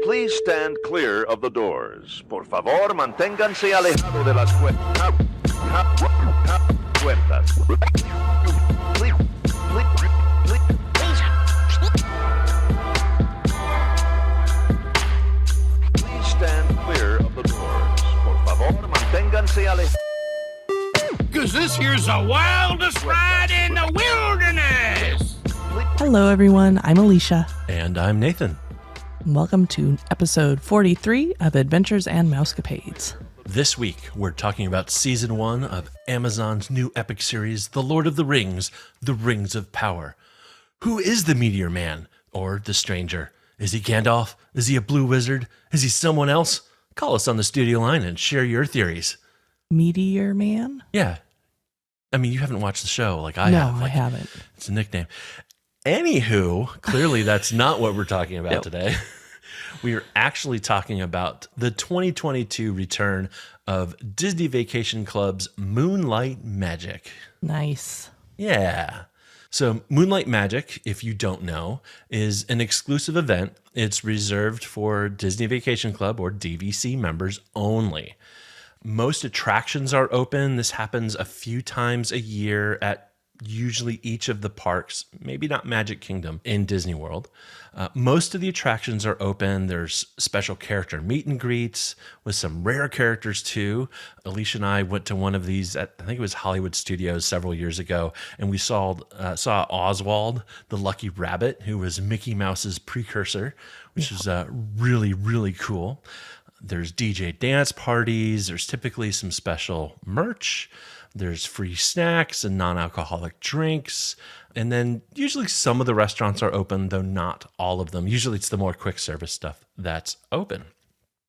Please stand clear of the doors. Por favor, manténganse alejado de las puertas. Please stand clear of the doors. Por favor, manténganse alejados. Because this here's the wildest ride in the wilderness. Hello, everyone. I'm Alicia. And I'm Nathan. Welcome to episode 43 of Adventures and Mousecapades. This week, we're talking about season 1 of Amazon's new epic series, The Lord of the Rings, The Rings of Power. Who is the Meteor Man or the Stranger? Is he Gandalf? Is he a blue wizard? Is he someone else? Call us on the studio line and share your theories. Meteor Man? Yeah. I mean, you haven't watched the show like I No, have. I haven't. It's a nickname. Anywho, clearly that's not what we're talking about Nope. today. We are actually talking about the 2022 return of Disney Vacation Club's Moonlight Magic. Nice. Yeah. So Moonlight Magic, if you don't know, is an exclusive event. It's reserved for Disney Vacation Club or DVC members only. Most attractions are open. This happens a few times a year at usually each of the parks, maybe not Magic Kingdom in Disney World. Most of the attractions are open. There's special character meet and greets with some rare characters too. Alicia and I went to one of these at, I think it was Hollywood Studios several years ago, and we saw Oswald, the lucky rabbit, who was Mickey Mouse's precursor, which is really, really cool. There's DJ dance parties. There's typically some special merch. There's free snacks and non-alcoholic drinks. And then usually some of the restaurants are open, though not all of them. Usually it's the more quick service stuff that's open.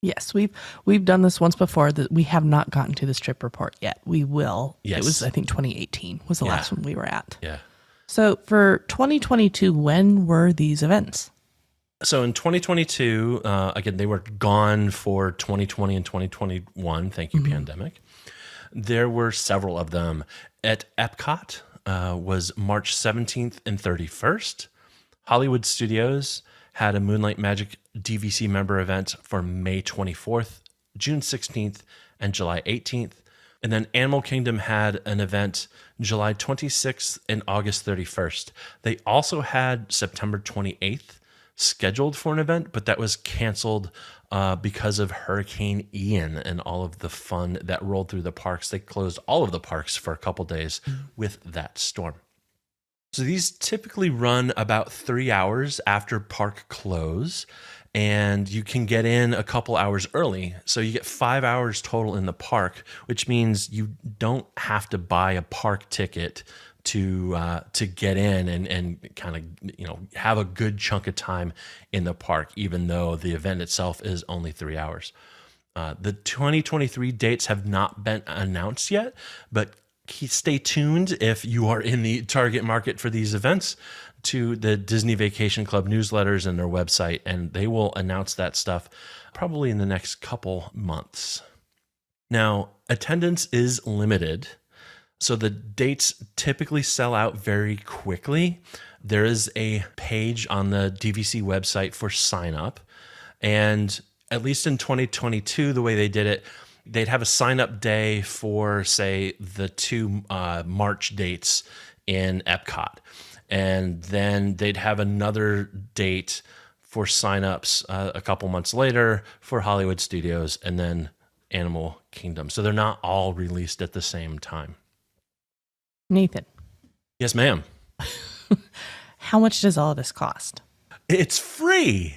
Yes, we've done this once before. That we have not gotten to this trip report yet. We will. Yes. It was, I think, 2018 was the last one we were at. Yeah. So for 2022, when were these events? So in 2022, again, they were gone for 2020 and 2021. Thank you, pandemic. There were several of them. At Epcot was March 17th and 31st. Hollywood Studios had a Moonlight Magic DVC member event for May 24th, June 16th, and July 18th. And then Animal Kingdom had an event July 26th and August 31st. They also had September 28th scheduled for an event, but that was canceled because of Hurricane Ian and all of the fun that rolled through the parks. They closed all of the parks for a couple days with that storm. So these typically run about 3 hours after park close, and you can get in a couple hours early. So you get 5 hours total in the park, which means you don't have to buy a park ticket to get in and kind of have a good chunk of time in the park, even though the event itself is only 3 hours. The 2023 dates have not been announced yet, but stay tuned if you are in the target market for these events to the Disney Vacation Club newsletters and their website, and they will announce that stuff probably in the next couple months. Now, attendance is limited, so the dates typically sell out very quickly. There is a page on the DVC website for sign up. And at least in 2022, the way they did it, they'd have a sign up day for, say, the two March dates in Epcot. And then they'd have another date for signups a couple months later for Hollywood Studios and then Animal Kingdom. So they're not all released at the same time. Nathan, Yes, ma'am. how much does all of this cost? It's free.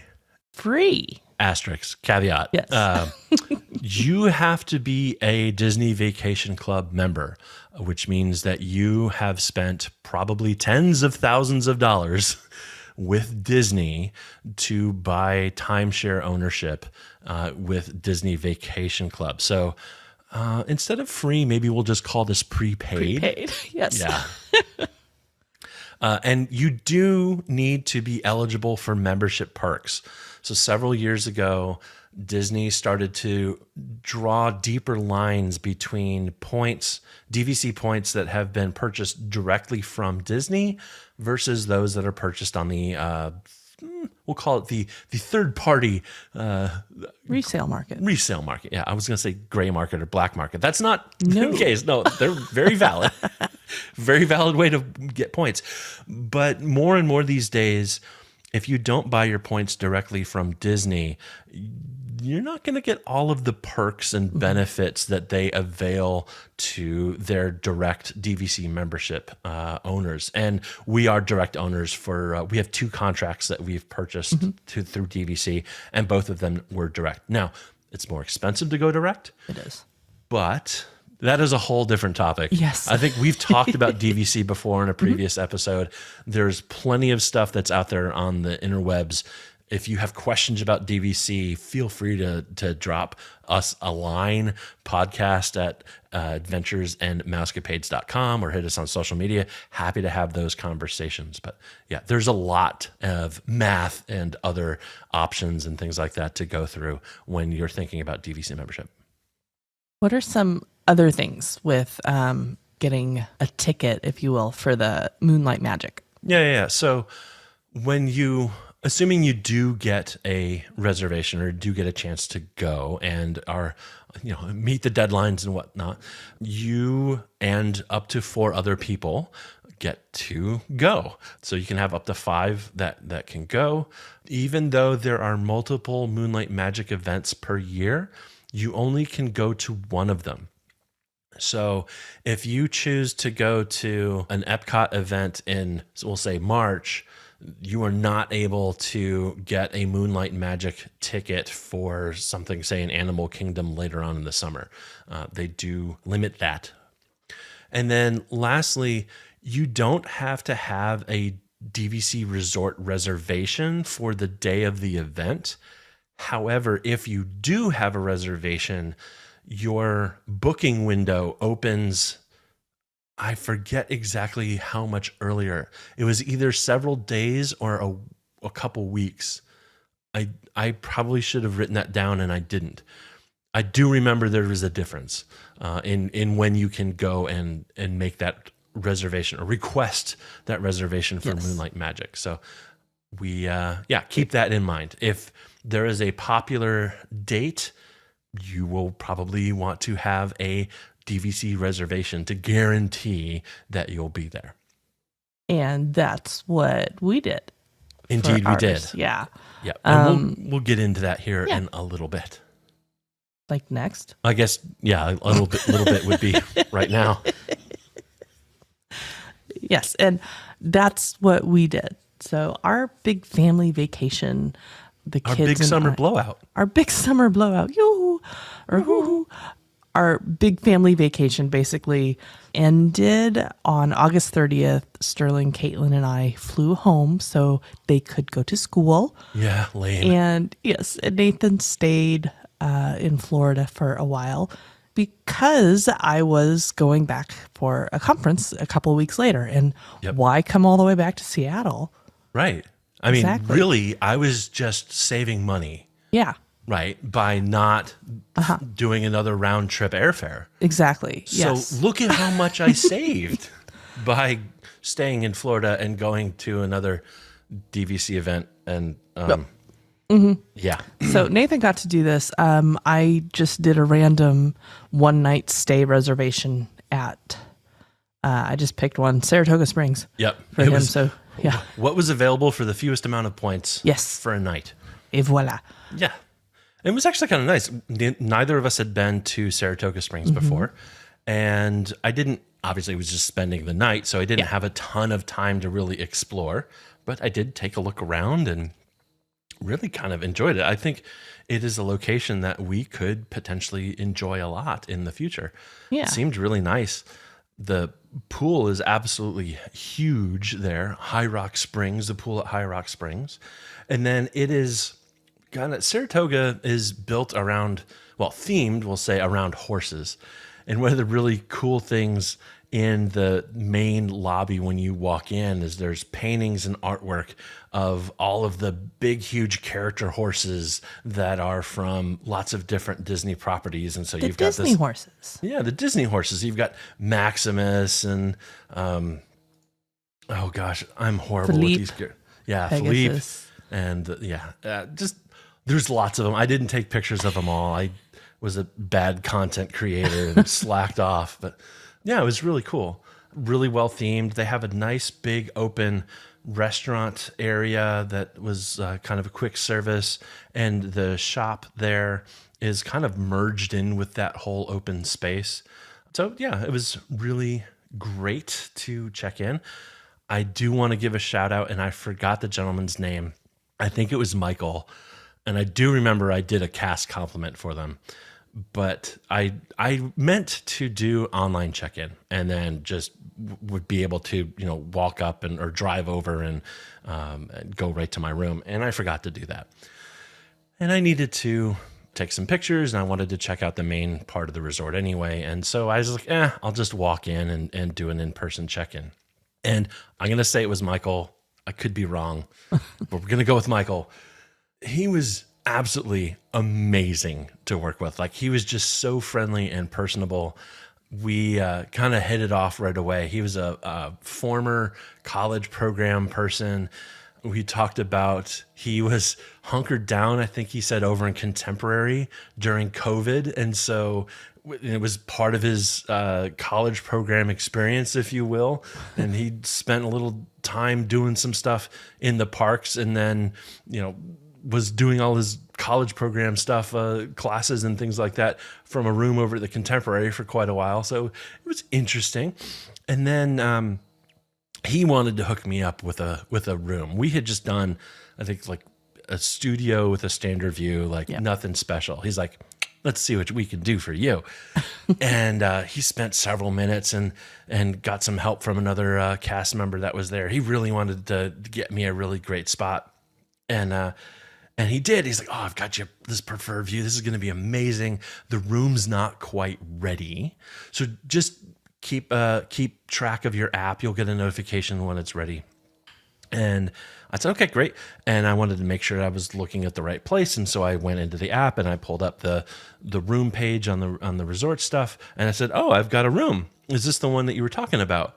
Free. Asterisk, caveat. Yes. You have to be a Disney Vacation Club member, which means that you have spent probably tens of thousands of dollars with Disney to buy timeshare ownership with Disney Vacation Club. So instead of free, maybe we'll just call this prepaid. Prepaid. Yes. Yeah. And you do need to be eligible for membership perks. So several years ago, Disney started to draw deeper lines between points, DVC points that have been purchased directly from Disney versus those that are purchased on the we'll call it the third party Resale market. resale market. Yeah, I was going to say gray market or black market. That's not the case. No, they're very valid. Very valid way to get points. But more and more these days, if you don't buy your points directly from Disney, you're not going to get all of the perks and benefits that they avail to their direct DVC membership owners. And we are direct owners for, we have 2 contracts that we've purchased through DVC, and both of them were direct. Now, it's more expensive to go direct. It is. But that is a whole different topic. Yes. I think we've talked about DVC before in a previous episode. There's plenty of stuff that's out there on the interwebs. If you have questions about DVC, feel free to drop us a line, podcast at adventuresandmousecapades.com, or hit us on social media. Happy to have those conversations. But yeah, there's a lot of math and other options and things like that to go through when you're thinking about DVC membership. What are some other things with getting a ticket, if you will, for the Moonlight Magic? Yeah. So when assuming you do get a reservation or do get a chance to go and are, meet the deadlines and whatnot, you and up to 4 other people get to go. So you can have up to 5 that can go. Even though there are multiple Moonlight Magic events per year, you only can go to one of them. So if you choose to go to an Epcot event in, we'll say March, you are not able to get a Moonlight Magic ticket for something, say, an Animal Kingdom later on in the summer. They do limit that. And then lastly, you don't have to have a DVC resort reservation for the day of the event. However, if you do have a reservation, your booking window opens, I forget exactly how much earlier. It was either several days or a couple weeks. I probably should have written that down, and I didn't. I do remember there was a difference in when you can go and make that reservation or request that reservation for Moonlight Magic. So we keep that in mind. If there is a popular date, you will probably want to have a DVC reservation to guarantee that you'll be there. And that's what we did. Indeed, we did. Yeah. Yeah. And we'll get into that here in a little bit. Like next? I guess, a little bit would be right now. Yes. And that's what we did. So our big family vacation, Our big summer blowout. Our big summer blowout. Yoo-hoo. Or hoo-hoo. Our big family vacation basically ended on August 30th. Sterling, Caitlin, and I flew home so they could go to school. Yeah, lame. And yes, Nathan stayed in Florida for a while because I was going back for a conference a couple of weeks later. And why come all the way back to Seattle? Right. I mean, really, I was just saving money. Yeah. Right. By not doing another round trip airfare. Exactly. So look at how much I saved by staying in Florida and going to another DVC event. And So Nathan got to do this. I just did a random one night stay reservation at, I just picked one, Saratoga Springs. Yep. For him. So yeah. What was available for the fewest amount of points? Yes. For a night. Et voila. Yeah. It was actually kind of nice. Neither of us had been to Saratoga Springs before. And I didn't, obviously, it was just spending the night. So I didn't have a ton of time to really explore. But I did take a look around and really kind of enjoyed it. I think it is a location that we could potentially enjoy a lot in the future. Yeah. It seemed really nice. The pool is absolutely huge there. High Rock Springs, the pool at High Rock Springs. And then it is Saratoga is built around, themed, we'll say, around horses. And one of the really cool things in the main lobby when you walk in is there's paintings and artwork of all of the big, huge character horses that are from lots of different Disney properties. And so you've got Disney horses. Yeah, the Disney horses. You've got Maximus and, I'm horrible with these. Yeah, Pegasus. And just there's lots of them. I didn't take pictures of them all. I was a bad content creator and slacked off. But yeah, it was really cool. Really well themed. They have a nice big open restaurant area that was kind of a quick service, and the shop there is kind of merged in with that whole open space. So yeah, it was really great to check in. I do want to give a shout out, and I forgot the gentleman's name. I think it was Michael, and I do remember I did a cast compliment for them. But I meant to do online check-in, and then just would be able to walk up or drive over and go right to my room, and I forgot to do that. And I needed to take some pictures, and I wanted to check out the main part of the resort anyway, and so I was like, I'll just walk in and do an in-person check-in. And I'm gonna say it was Michael. I could be wrong, but we're gonna go with Michael. He was absolutely amazing to work with. Like, he was just so friendly and personable. We kind of hit it off right away. He was a former college program person. We talked about, he was hunkered down, I think he said, over in Contemporary during COVID. And so it was part of his college program experience, if you will. And he spent a little time doing some stuff in the parks, and then, was doing all his college program stuff, classes and things like that, from a room over at the Contemporary for quite a while. So it was interesting. And then he wanted to hook me up with a room. We had just done, I think, like a studio with a standard view, nothing special. He's like, let's see what we can do for you. And he spent several minutes and got some help from another cast member that was there. He really wanted to get me a really great spot. And he did. He's like, oh, I've got you this preferred view. This is going to be amazing. The room's not quite ready, so just keep track of your app. You'll get a notification when it's ready. And I said, okay, great. And I wanted to make sure I was looking at the right place. And so I went into the app and I pulled up the room page on the resort stuff. And I said, oh, I've got a room. Is this the one that you were talking about?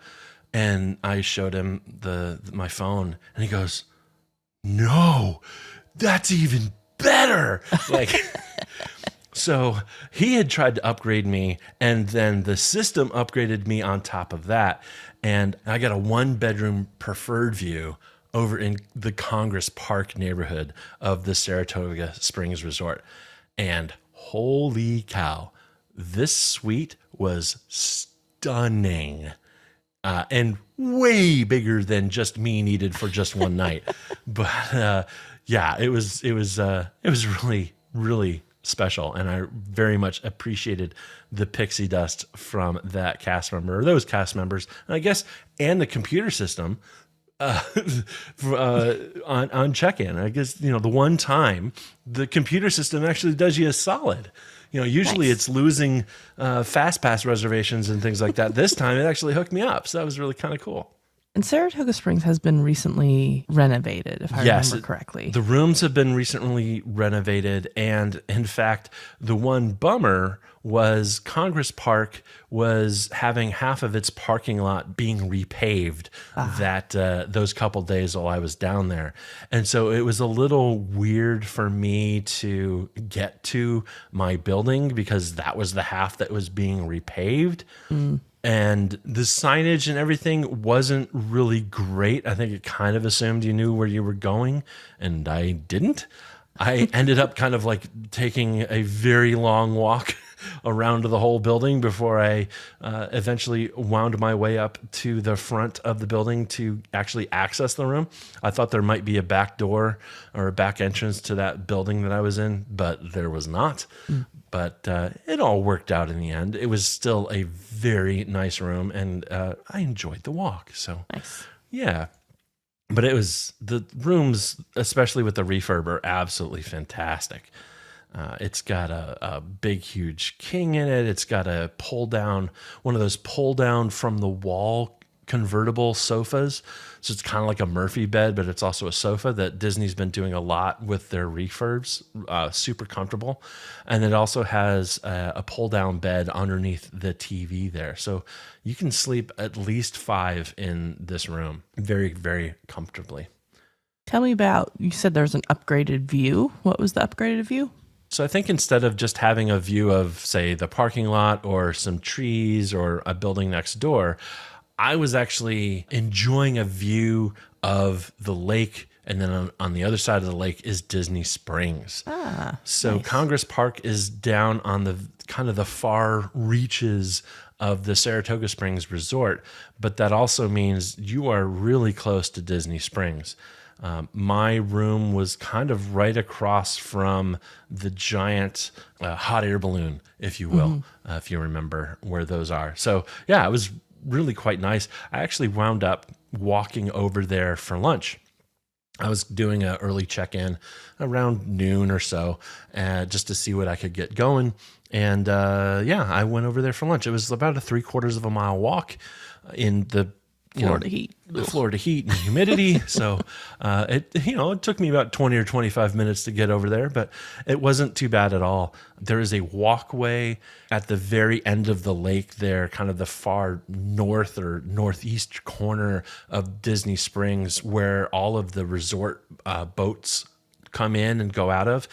And I showed him my phone, and he goes, no, that's even better. So he had tried to upgrade me, and then the system upgraded me on top of that. And I got a 1-bedroom preferred view over in the Congress Park neighborhood of the Saratoga Springs Resort. And holy cow, this suite was stunning. And way bigger than just me needed for just one night. But yeah, it was really, really special. And I very much appreciated the pixie dust from that cast member, or those cast members, and I guess, and the computer system on check-in. I guess, the one time the computer system actually does you a solid. Usually It's losing fast pass reservations and things like that. This time it actually hooked me up. So that was really kind of cool. And Saratoga Springs has been recently renovated, if I remember correctly. The rooms have been recently renovated. And in fact, the one bummer was Congress Park was having half of its parking lot being repaved those couple days while I was down there. And so it was a little weird for me to get to my building because that was the half that was being repaved. And the signage and everything wasn't really great. I think it kind of assumed you knew where you were going, and I didn't. I ended up kind of taking a very long walk around the whole building before I eventually wound my way up to the front of the building to actually access the room. I thought there might be a back door or a back entrance to that building that I was in, but there was not. But it all worked out in the end. It was still a very nice room, and I enjoyed the walk. So, nice. Yeah. But it was, the rooms, especially with the refurb, are absolutely fantastic. It's got a big, huge king in it. It's got a one of those pull down from the wall convertible sofas. So it's kind of like a Murphy bed, but it's also a sofa that Disney's been doing a lot with their refurbs. Super comfortable. And it also has a pull down bed underneath the TV there. So you can sleep at least 5 in this room very, very comfortably. Tell me about, you said there's an upgraded view. What was the upgraded view? So I think instead of just having a view of, say, the parking lot or some trees or a building next door, I was actually enjoying a view of the lake. And then on the other side of the lake is Disney Springs. So nice. Congress Park is down on the kind of the far reaches of the Saratoga Springs Resort, but that also means you are really close to Disney Springs. My room was kind of right across from the giant hot air balloon, if you will, if you remember where those are. So yeah, it was really quite nice. I actually wound up walking over there for lunch. I was doing an early check-in around noon or so, just to see what I could get going. And I went over there for lunch. It was about a 3/4 of a mile walk in the Florida heat and humidity. So it took me about 20 or 25 minutes to get over there, but it wasn't too bad at all. There is a walkway at the very end of the lake there, kind of the far north or northeast corner of Disney Springs, where all of the resort boats come in and go out of.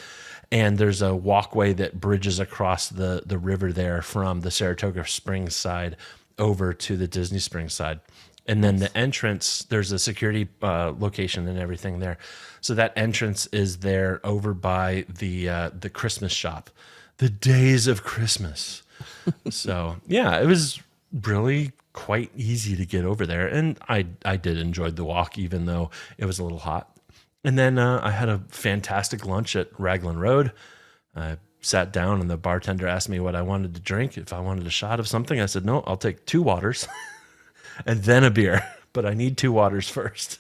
And there's a walkway that bridges across the river there from the Saratoga Springs side over to the Disney Springs side. And then the entrance, there's a security location and everything there. So that entrance is there over by the Christmas shop, the days of Christmas. So yeah, it was really quite easy to get over there. And I did enjoy the walk, even though it was a little hot. And then I had a fantastic lunch at Raglan Road. I sat down and the bartender asked me what I wanted to drink. If I wanted a shot of something, I said, no, I'll take 2 waters. And then a beer, but I need 2 waters first,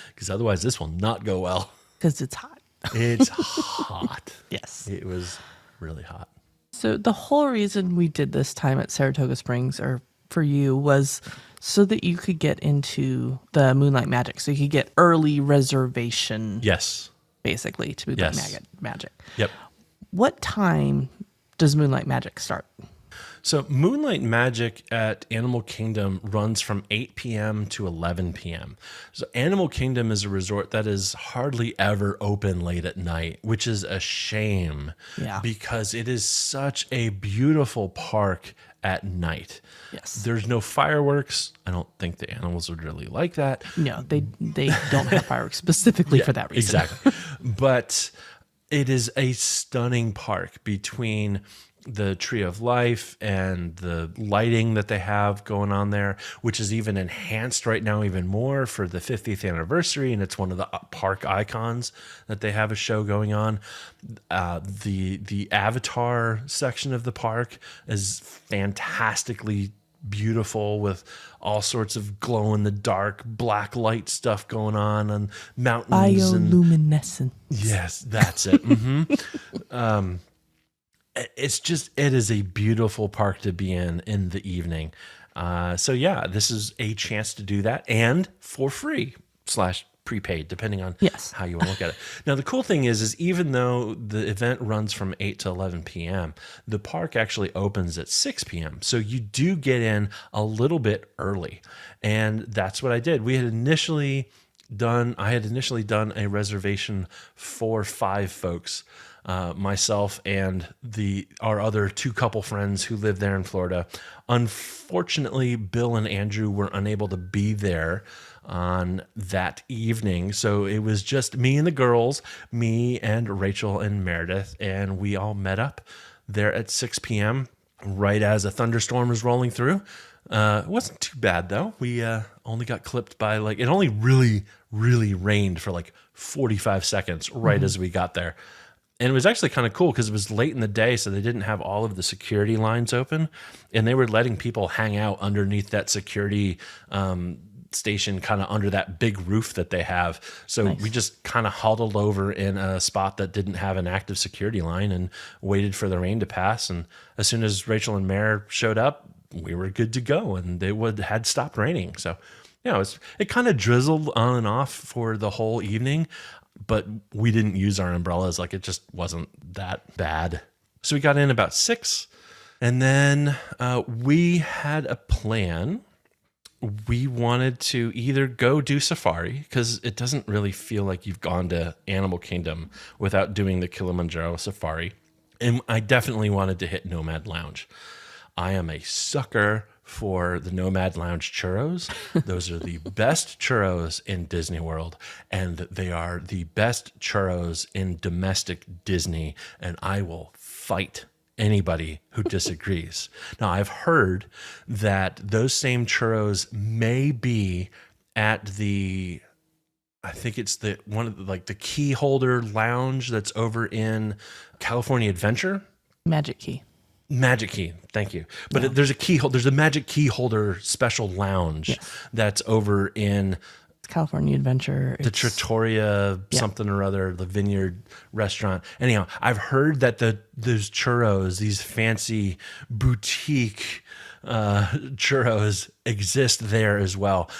because otherwise this will not go well. Because it's hot. It's hot. Yes. It was really hot. So the whole reason we did this time at Saratoga Springs, or for you, was so that you could get into the Moonlight Magic. So you could get early reservation. Yes. Basically, to Moonlight Magic. Yep. What time does Moonlight Magic start? So Moonlight Magic at Animal Kingdom runs from 8 p.m. to 11 p.m. So Animal Kingdom is a resort that is hardly ever open late at night, which is a shame because it is such a beautiful park at night. Yes. There's no fireworks. I don't think the animals would really like that. No, they don't have fireworks specifically for that reason. Exactly. But it is a stunning park between the Tree of Life and the lighting that they have going on there, which is even enhanced right now even more for the 50th anniversary. And it's one of the park icons that they have a show going on. The Avatar section of the park is fantastically beautiful with all sorts of glow in the dark black light stuff going on mountains. Bioluminescence. Yes, that's it. It is a beautiful park to be in the evening. So yeah, this is a chance to do that, and for free / prepaid, depending on how you want to look at it. Now, the cool thing is even though the event runs from 8 to 11 p.m., the park actually opens at 6 p.m. So you do get in a little bit early. And that's what I did. I had initially done a reservation for 5 folks. Myself and our other 2 couple friends who live there in Florida. Unfortunately, Bill and Andrew were unable to be there on that evening. So it was just me and the girls, me and Rachel and Meredith, and we all met up there at 6 p.m. right as a thunderstorm was rolling through. It wasn't too bad though. We only got clipped by it only really, really rained for 45 seconds right as we got there. And it was actually kind of cool because it was late in the day, so they didn't have all of the security lines open, and they were letting people hang out underneath that security station, kind of under that big roof that they have. So we just kind of huddled over in a spot that didn't have an active security line and waited for the rain to pass. And as soon as Rachel and Mare showed up, we were good to go, and it had stopped raining. So yeah, it kind of drizzled on and off for the whole evening. But we didn't use our umbrellas. It just wasn't that bad. So we got in about 6. And then we had a plan we wanted to either go do safari, because it doesn't really feel like you've gone to Animal Kingdom without doing the Kilimanjaro safari. And I definitely wanted to hit Nomad Lounge. I am a sucker for the Nomad Lounge churros. Those are the best churros in Disney World, and they are the best churros in domestic Disney, and I will fight anybody who disagrees. Now, I've heard that those same churros may be at the, I think it's the one of the, like the key holder lounge that's over in California Adventure. Magic Key. Magic Key, thank you. But there's a key holder. There's a Magic Key holder special lounge that's over in California Adventure. The Trattoria something or other, the Vineyard restaurant. Anyhow, I've heard that those churros, these fancy boutique churros, exist there as well.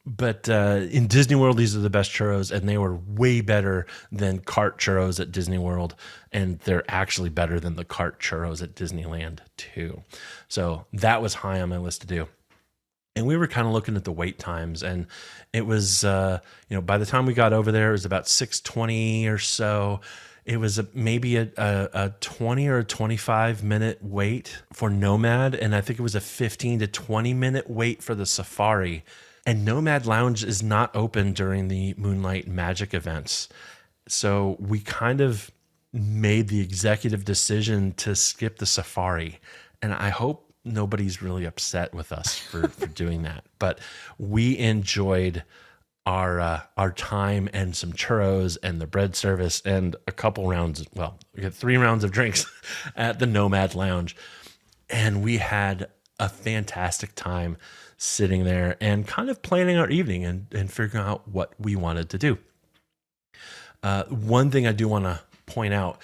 But in Disney World, these are the best churros, and they were way better than cart churros at Disney World, and they're actually better than the cart churros at Disneyland too. So that was high on my list to do. And we were kind of looking at the wait times, and it was, by the time we got over there, it was about 6:20 or so. It was maybe a 20 or a 25 minute wait for Nomad, and I think it was a 15 to 20 minute wait for the safari. And Nomad Lounge is not open during the Moonlight Magic events. So we kind of made the executive decision to skip the safari. And I hope nobody's really upset with us for doing that. But we enjoyed our time and some churros and the bread service and a couple rounds. Well, we got 3 rounds of drinks at the Nomad Lounge. And we had a fantastic time sitting there and kind of planning our evening and figuring out what we wanted to do. One thing I do want to point out,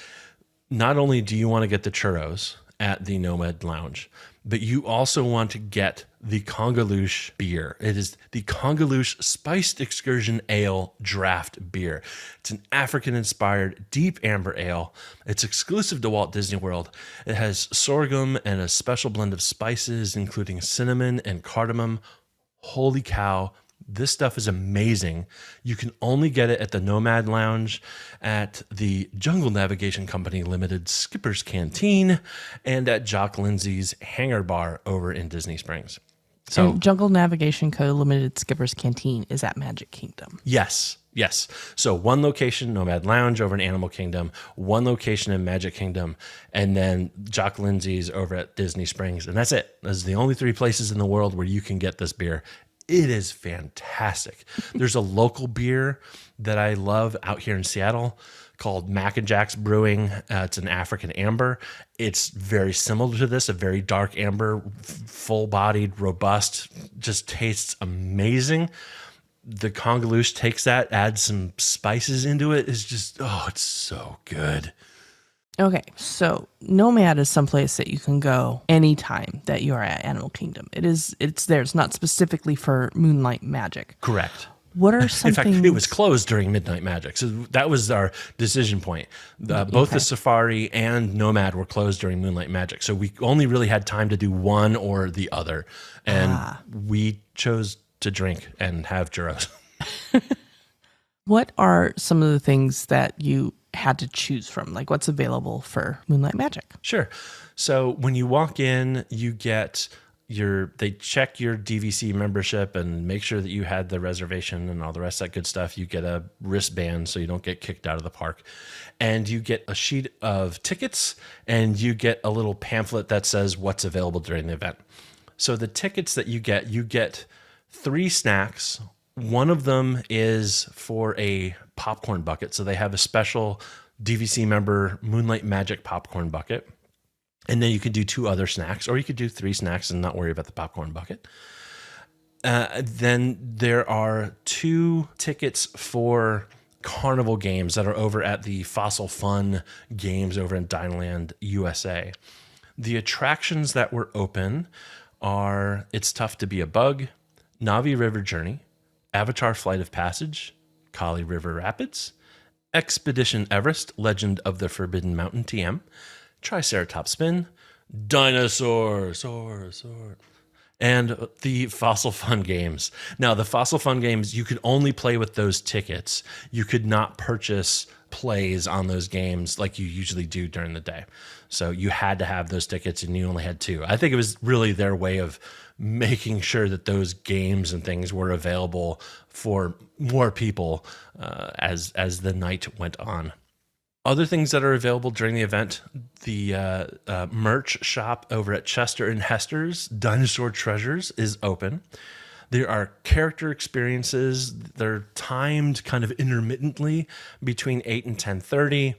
not only do you want to get the churros at the Nomad Lounge, but you also want to get the Congaloosh beer. It is the Congaloosh Spiced Excursion Ale Draft Beer. It's an African-inspired deep amber ale. It's exclusive to Walt Disney World. It has sorghum and a special blend of spices, including cinnamon and cardamom. Holy cow, this stuff is amazing. You can only get it at the Nomad Lounge, at the Jungle Navigation Company Limited Skipper's Canteen, and at Jock Lindsay's Hangar Bar over in Disney Springs. So, and Jungle Navigation Co. Limited Skipper's Canteen is at Magic Kingdom. Yes. So one location, Nomad Lounge over in Animal Kingdom, one location in Magic Kingdom, and then Jock Lindsay's over at Disney Springs. And that's it. Those are the only 3 places in the world where you can get this beer. It is fantastic. There's a local beer that I love out here in Seattle called Mac and Jack's Brewing. It's an African amber. It's very similar to this, a very dark amber, full-bodied, robust, just tastes amazing. The Congaloosh takes that, adds some spices into it. It's just, it's so good. Okay, so Nomad is someplace that you can go anytime that you are at Animal Kingdom. It's there. It's not specifically for Moonlight Magic. Correct. What are some In fact, things... it was closed during Midnight Magic. So that was our decision point. Both the Safari and Nomad were closed during Moonlight Magic. So we only really had time to do one or the other. And we chose to drink and have churros. What are some of the things that you had to choose from? Like what's available for Moonlight Magic? Sure. So when you walk in, you get they check your DVC membership and make sure that you had the reservation and all the rest of that good stuff. You get a wristband so you don't get kicked out of the park. And you get a sheet of tickets and you get a little pamphlet that says what's available during the event. So the tickets that you get 3 snacks. One of them is for a popcorn bucket. So they have a special DVC member Moonlight Magic popcorn bucket. And then you could do 2 other snacks, or you could do 3 snacks and not worry about the popcorn bucket. Then there are 2 tickets for carnival games that are over at the Fossil Fun games over in Dineland, USA. The attractions that were open are It's Tough to Be a Bug, Navi River Journey, Avatar Flight of Passage, Kali River Rapids, Expedition Everest, Legend of the Forbidden Mountain TM, Triceratops Spin, Dinosaur, and the Fossil Fun games. Now, the Fossil Fun games, you could only play with those tickets. You could not purchase plays on those games like you usually do during the day. So you had to have those tickets, and you only had 2. I think it was really their way of making sure that those games and things were available for more people as the night went on. Other things that are available during the event, the merch shop over at Chester and Hester's, Dinosaur Treasures, is open. There are character experiences. They're timed kind of intermittently between 8 and 10:30.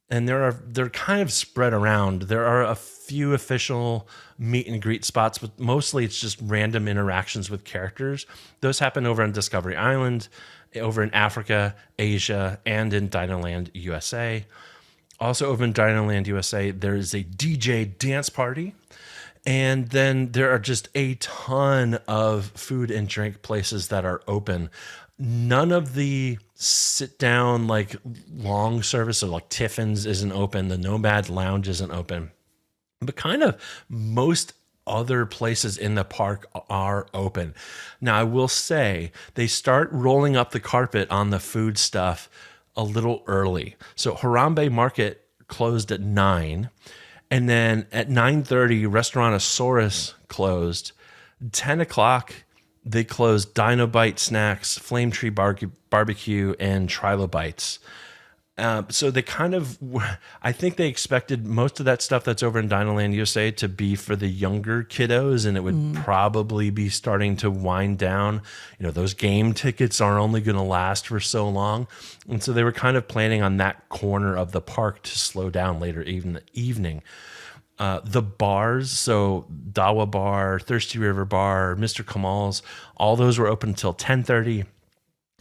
And they're kind of spread around. There are a few official meet and greet spots, but mostly it's just random interactions with characters. Those happen over on Discovery Island, over in Africa, Asia, and in Dinoland, USA. Also over in Dinoland, USA, there is a DJ dance party. And then there are just a ton of food and drink places that are open. None of the sit down, like long service, so like Tiffin's isn't open. The Nomad Lounge isn't open. But kind of most other places in the park are open. Now, I will say they start rolling up the carpet on the food stuff a little early. So Harambe Market closed at 9. And then at 9:30, Restaurantosaurus closed. 10 o'clock, they closed Dino Bite Snacks, Flame Tree Barbecue, and Trilobites. So they kind of, I think they expected most of that stuff that's over in Dinoland USA to be for the younger kiddos, and it would probably be starting to wind down. You know, those game tickets are only going to last for so long. And so they were kind of planning on that corner of the park to slow down later even the evening. The bars, so Dawa Bar, Thirsty River Bar, Mr. Kamal's, all those were open until 10:30.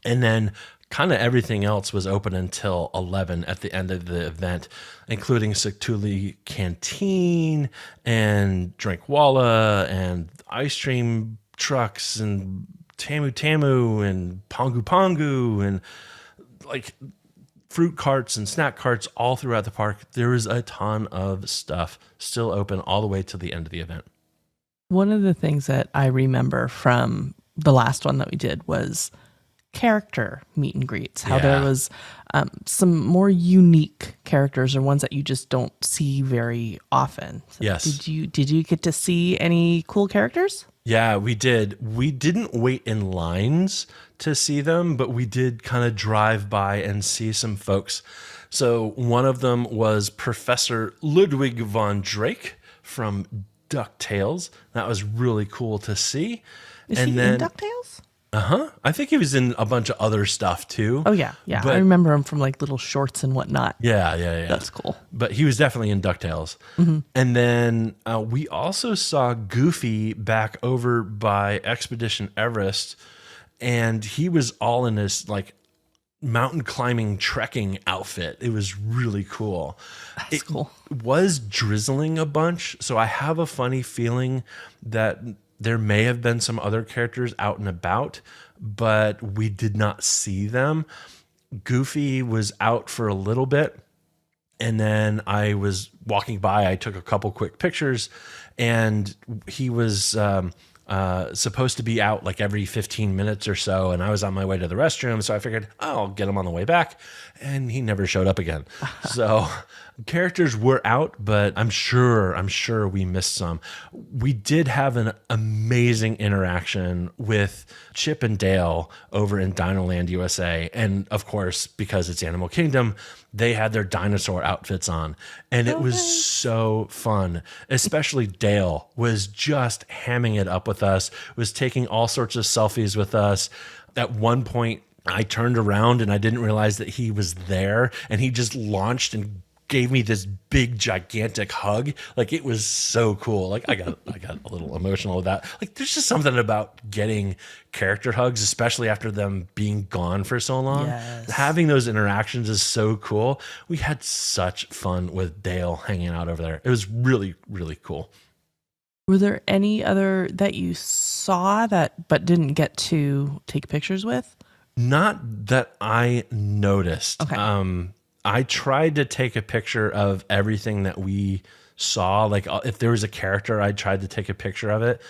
And then kind of everything else was open until 11 at the end of the event, including Sektuli Canteen and Drinkwalla and ice cream trucks and Tamu Tamu and Pongu Pongu and like fruit carts and snack carts all throughout the park. There is a ton of stuff still open all the way to the end of the event. One of the things that I remember from the last one that we did was character meet and greets, how there was some more unique characters or ones that you just don't see very often. So Yes. Did you get to see any cool characters? Yeah, we did. We didn't wait in lines to see them, but we did kind of drive by and see some folks. So one of them was Professor Ludwig von Drake from DuckTales. That was really cool to see. Is he in DuckTales? I think he was in a bunch of other stuff too. Oh, yeah. But, I remember him from like little shorts and whatnot. Yeah. That's cool. But he was definitely in DuckTales. And then we also saw Goofy back over by Expedition Everest, and he was all in this like mountain climbing trekking outfit. It was really cool. That's cool. It was drizzling a bunch, so I have a funny feeling that there may have been some other characters out and about, but we did not see them. Goofy was out for a little bit, and then I was walking by. I took a couple quick pictures, and he was supposed to be out like every 15 minutes or so, and I was on my way to the restroom, so I figured, I'll get him on the way back, and he never showed up again. So characters were out, but I'm sure we missed some. We did have an amazing interaction with Chip and Dale over in Dinoland USA, and of course, because it's Animal Kingdom, they had their dinosaur outfits on, and it was so fun. Especially Dale was just hamming it up with us, was taking all sorts of selfies with us. At one point, I turned around and I didn't realize that he was there, and he just launched and gave me this big gigantic hug. Like, it was so cool. Like, I got a little emotional with that. Like, there's just something about getting character hugs, especially after them being gone for so long. Yes. Having those interactions is so cool. We had such fun with Dale hanging out over there. It was really, really cool. Were there any other that you saw but didn't get to take pictures with? Not that I noticed. Okay. I tried to take a picture of everything that we saw. Like, if there was a character, I tried to take a picture of it.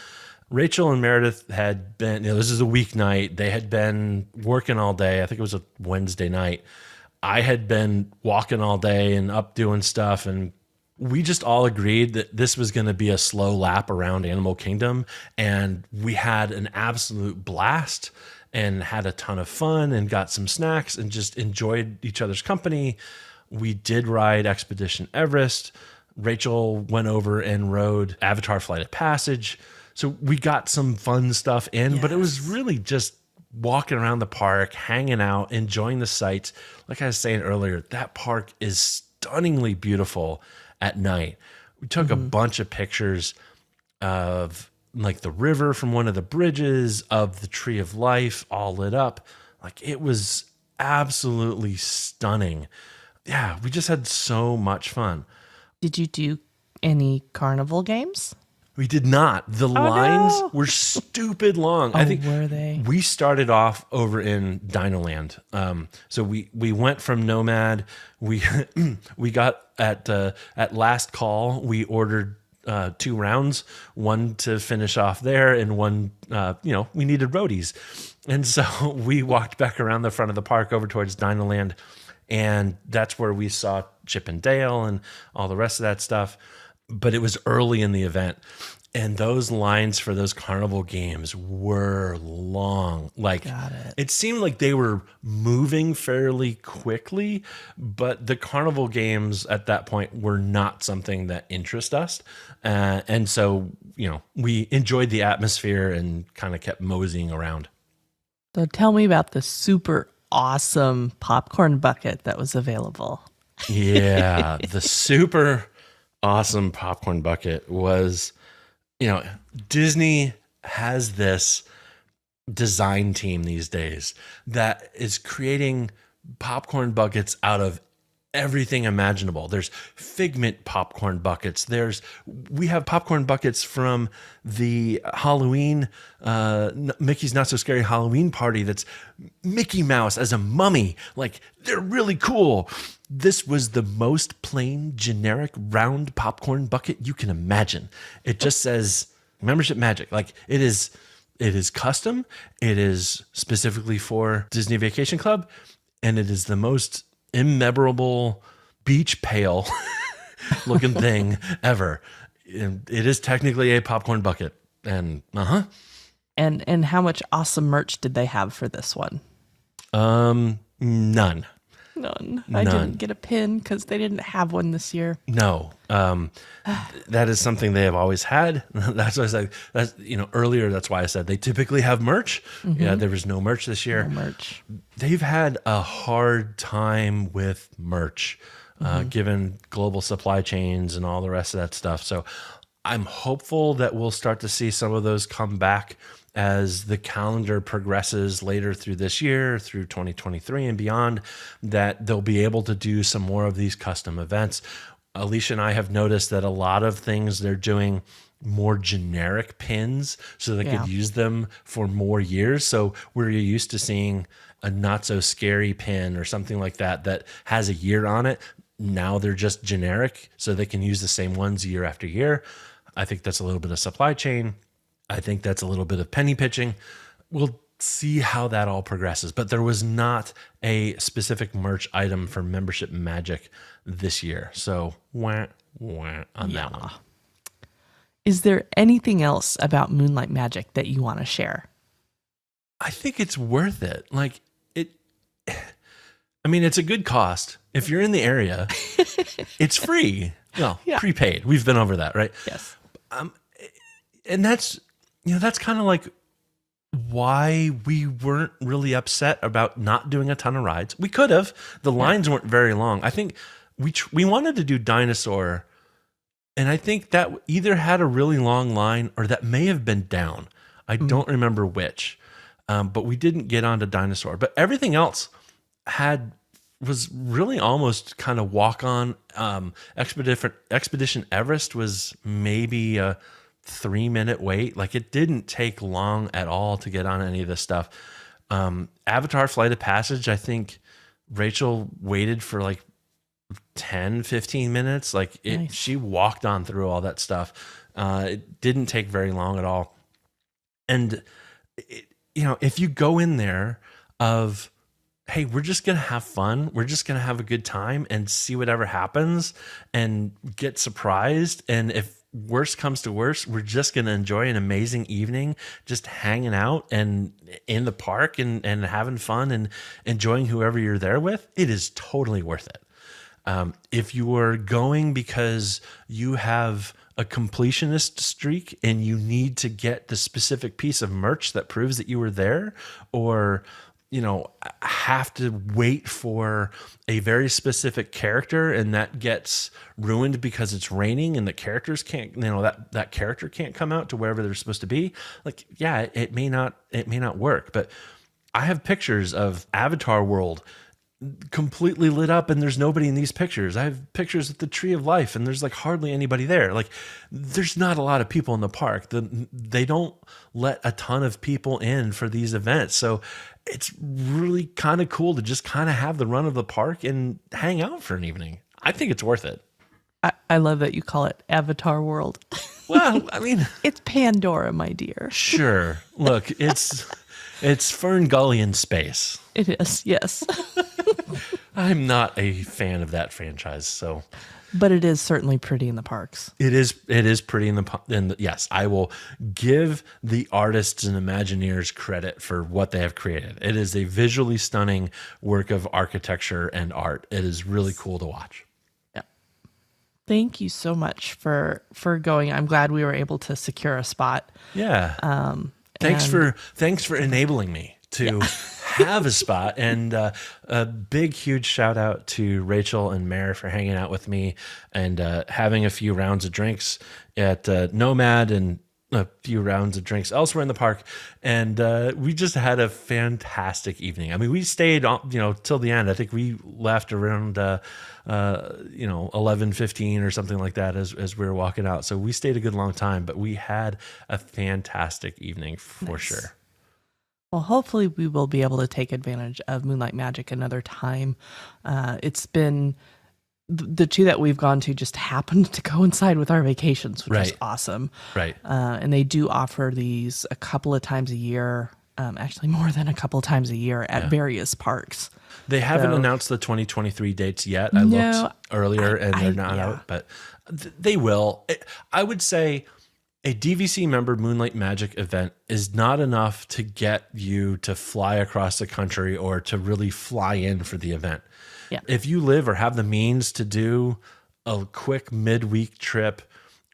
Rachel and Meredith had been, this is a weeknight. They had been working all day. I think it was a Wednesday night. I had been walking all day and up doing stuff, and we just all agreed that this was going to be a slow lap around Animal Kingdom, and we had an absolute blast and had a ton of fun and got some snacks and just enjoyed each other's company. We did ride Expedition Everest. Rachel went over and rode Avatar Flight of Passage. So we got some fun stuff in, but it was really just walking around the park, hanging out, enjoying the sights. Like I was saying earlier, that park is stunningly beautiful at night. We took a bunch of pictures of like the river from one of the bridges, of the Tree of Life all lit up. Like it was absolutely stunning. Yeah, we just had so much fun. Did you do any carnival games? We did not. The lines were stupid long. I think were they? We started off over in Dinoland. So we went from Nomad. We we got at last call. We ordered 2 rounds, one to finish off there, and one we needed roadies, and so we walked back around the front of the park over towards Dinoland, and that's where we saw Chip and Dale and all the rest of that stuff. But it was early in the event, and those lines for those carnival games were long. Like it seemed like they were moving fairly quickly, but the carnival games at that point were not something that interest us. And so, we enjoyed the atmosphere and kind of kept moseying around. So tell me about the super awesome popcorn bucket that was available. Yeah, the super awesome popcorn bucket was, Disney has this design team these days that is creating popcorn buckets out of everything imaginable. There's Figment popcorn buckets. We have popcorn buckets from the Halloween, Mickey's Not So Scary Halloween party that's Mickey Mouse as a mummy. Like, they're really cool. This was the most plain, generic, round popcorn bucket you can imagine. It just says Membership Magic. Like, it is custom. It is specifically for Disney Vacation Club, and it is the most immemorable beach pail looking thing ever. It is technically a popcorn bucket, and And how much awesome merch did they have for this one? None. I didn't get a pin because they didn't have one this year. No. That is something they have always had. That's why I said earlier. That's why I said they typically have merch. Yeah, there was no merch this year. No merch. They've had a hard time with merch, given global supply chains and all the rest of that stuff. So I'm hopeful that we'll start to see some of those come back as the calendar progresses later through this year, through 2023 and beyond, that they'll be able to do some more of these custom events. Alicia and I have noticed that a lot of things they're doing more generic pins so they could use them for more years. So we're used to seeing a Not So Scary pin or something like that that has a year on it. Now they're just generic, so they can use the same ones year after year. I think that's a little bit of supply chain. I think that's a little bit of penny pitching. We'll see how that all progresses. But there was not a specific merch item for Membership Magic this year. So, on that one. Is there anything else about Moonlight Magic that you want to share? I think it's worth it. Like, it's a good cost. If you're in the area, it's free. Well, prepaid. We've been over that, right? Yes. And that's kind of like why we weren't really upset about not doing a ton of rides. We could have. The lines weren't very long. I think we wanted to do Dinosaur, and I think that either had a really long line or that may have been down. I don't remember which, but we didn't get onto Dinosaur. But everything else was really almost kind of walk on. Expedition Everest was maybe a 3-minute wait. Like, it didn't take long at all to get on any of this stuff. Avatar Flight of Passage, I think Rachel waited for like 10-15 minutes. Like, she walked on through all that stuff. It didn't take very long at all. And, if you go in there of, hey, we're just going to have fun. We're just going to have a good time and see whatever happens and get surprised. And if worst comes to worst, we're just going to enjoy an amazing evening, just hanging out and in the park and having fun and enjoying whoever you're there with. It is totally worth it. If you are going because you have a completionist streak and you need to get the specific piece of merch that proves that you were there, or have to wait for a very specific character and that gets ruined because it's raining and the characters can't, that character can't come out to wherever they're supposed to be. Like, yeah, it may not work, but I have pictures of Avatar World completely lit up and there's nobody in these pictures. I have pictures at the Tree of Life and there's like hardly anybody there. Like, there's not a lot of people in the park. They don't let a ton of people in for these events. So it's really kind of cool to just kind of have the run of the park and hang out for an evening. I think it's worth it. I love that you call it Avatar World. Well, I mean, it's Pandora, my dear. Sure. Look, it's Fern Gully in space. It is, yes. I'm not a fan of that franchise, so. But it is certainly pretty in the parks. It is pretty in the yes, I will give the artists and Imagineers credit for what they have created. It is a visually stunning work of architecture and art. It is really cool to watch. Yeah. Thank you so much for going. I'm glad we were able to secure a spot. Yeah. Thanks for enabling me to have a spot, and a big, huge shout out to Rachel and Mare for hanging out with me and having a few rounds of drinks at Nomad and a few rounds of drinks elsewhere in the park. And we just had a fantastic evening. I mean, we stayed, till the end. I think we left around, 11:15 or something like that as we were walking out. So we stayed a good long time, but we had a fantastic evening for sure. Well, hopefully we will be able to take advantage of Moonlight Magic another time. It's been the two that we've gone to just happened to coincide with our vacations, which is awesome. Right. And they do offer these a couple of times a year, actually more than a couple of times a year at various parks. They haven't announced the 2023 dates yet. I looked earlier and they're not out, but they will. I would say a DVC member Moonlight Magic event is not enough to get you to fly across the country or to really fly in for the event. Yeah. If you live or have the means to do a quick midweek trip,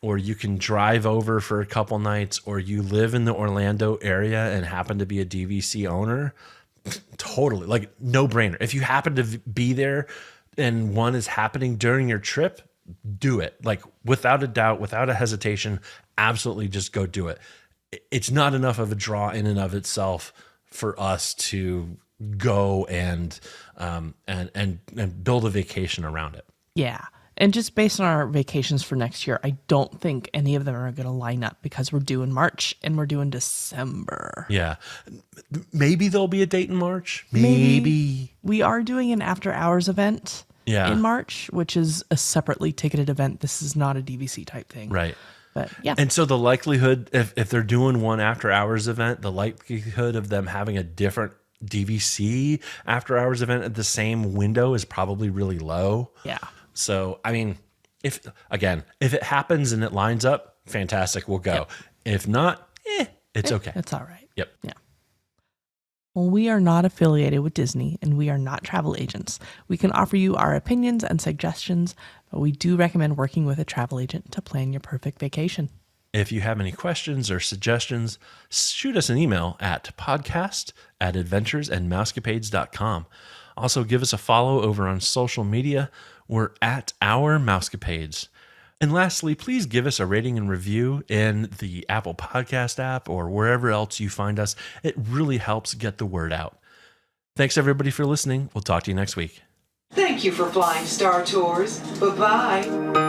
or you can drive over for a couple nights, or you live in the Orlando area and happen to be a DVC owner, totally, like, no brainer. If you happen to be there and one is happening during your trip, do it. Like, without a doubt, without a hesitation, absolutely just go do it. It's not enough of a draw in and of itself for us to go and build a vacation around it. Yeah. And just based on our vacations for next year, I don't think any of them are going to line up because we're due in March and we're due in December. Yeah. Maybe there'll be a date in March. Maybe. We are doing an after hours event in March, which is a separately ticketed event. This is not a DVC type thing. Right. But yeah. And so the likelihood, if they're doing one after hours event, the likelihood of them having a different DVC after hours event at the same window is probably really low. Yeah. So, I mean, if it happens and it lines up, fantastic, we'll go. Yep. If not, it's okay. It's all right. Yep. Yeah. Well, we are not affiliated with Disney and we are not travel agents. We can offer you our opinions and suggestions, but we do recommend working with a travel agent to plan your perfect vacation. If you have any questions or suggestions, shoot us an email at podcast@adventuresandmousecapades.com. Also, give us a follow over on social media. We're at Our Mousecapades. And lastly, please give us a rating and review in the Apple Podcast app or wherever else you find us. It really helps get the word out. Thanks, everybody, for listening. We'll talk to you next week. Thank you for flying Star Tours. Bye-bye.